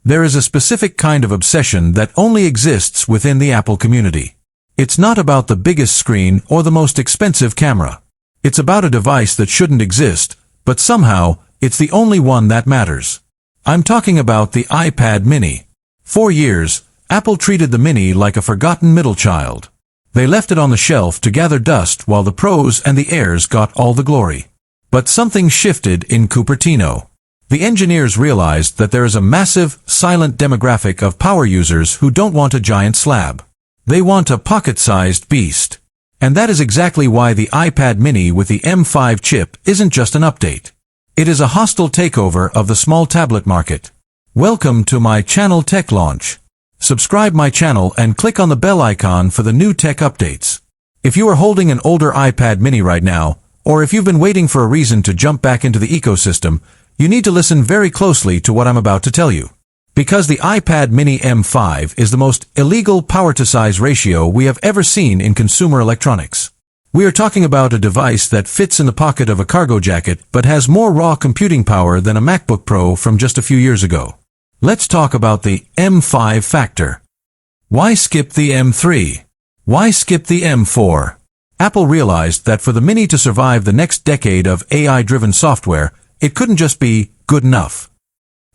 There is a specific kind of obsession that only exists within the Apple community. It's not about the biggest screen or the most expensive camera. It's about a device that shouldn't exist, but somehow, it's the only one that matters. I'm talking about the iPad mini. For years, Apple treated the mini like a forgotten middle child. They left it on the shelf to gather dust while the Pros and the Airs got all the glory. But something shifted in Cupertino. The engineers realized that there is a massive, silent demographic of power users who don't want a giant slab. They want a pocket-sized beast. And that is exactly why the iPad mini with the M5 chip isn't just an update. It is a hostile takeover of the small tablet market. Welcome to my channel Tech Launch. Subscribe my channel and click on the bell icon for the new tech updates. If you are holding an older iPad mini right now, or if you've been waiting for a reason to jump back into the ecosystem, you need to listen very closely to what I'm about to tell you. Because the iPad Mini M5 is the most illegal power-to-size ratio we have ever seen in consumer electronics. We are talking about a device that fits in the pocket of a cargo jacket but has more raw computing power than a MacBook Pro from just a few years ago. Let's talk about the M5 factor. Why skip the M3? Why skip the M4? Apple realized that for the Mini to survive the next decade of AI-driven software, it couldn't just be good enough.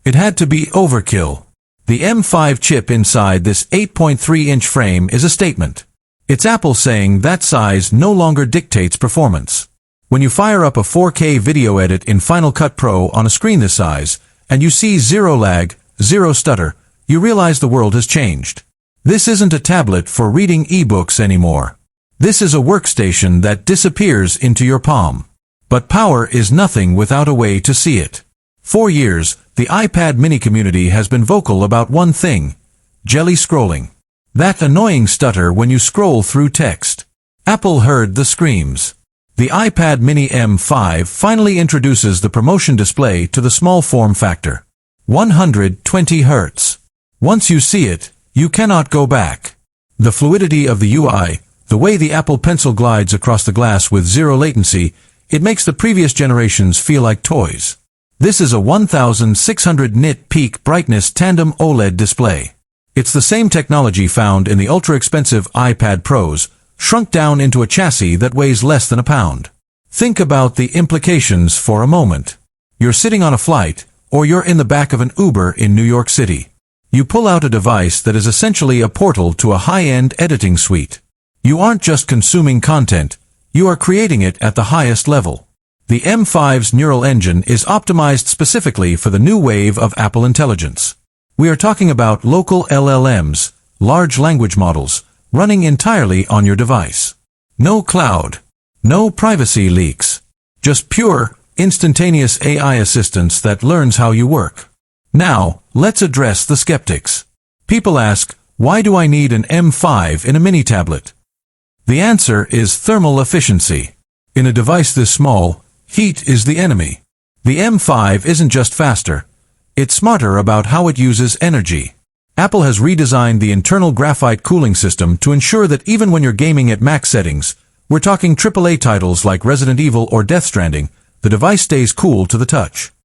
It had to be overkill. The M5 chip inside this 8.3-inch frame is a statement. It's Apple saying that size no longer dictates performance. When you fire up a 4K video edit in Final Cut Pro on a screen this size, and you see zero lag, zero stutter, you realize the world has changed. This isn't a tablet for reading ebooks anymore. This is a workstation that disappears into your palm. But power is nothing without a way to see it. For years, the iPad mini community has been vocal about one thing: jelly scrolling. That annoying stutter when you scroll through text. Apple heard the screams. The iPad Mini M5 finally introduces the ProMotion display to the small form factor. 120 Hz. Once you see it, you cannot go back. The fluidity of the UI, the way the Apple Pencil glides across the glass with zero latency, it makes the previous generations feel like toys. This is a 1600 nit peak brightness tandem OLED display. It's the same technology found in the ultra-expensive iPad Pros, shrunk down into a chassis that weighs less than a pound. Think about the implications for a moment. You're sitting on a flight, or you're in the back of an Uber in New York City. You pull out a device that is essentially a portal to a high-end editing suite. You aren't just consuming content, you are creating it at the highest level. The M5's neural engine is optimized specifically for the new wave of Apple Intelligence. We are talking about local LLMs, large language models, running entirely on your device. No cloud. No privacy leaks. Just pure, instantaneous AI assistance that learns how you work. Now, let's address the skeptics. People ask, why do I need an M5 in a mini tablet? The answer is thermal efficiency. In a device this small, heat is the enemy. The M5 isn't just faster. It's smarter about how it uses energy. Apple has redesigned the internal graphite cooling system to ensure that even when you're gaming at max settings, we're talking AAA titles like Resident Evil or Death Stranding, the device stays cool to the touch.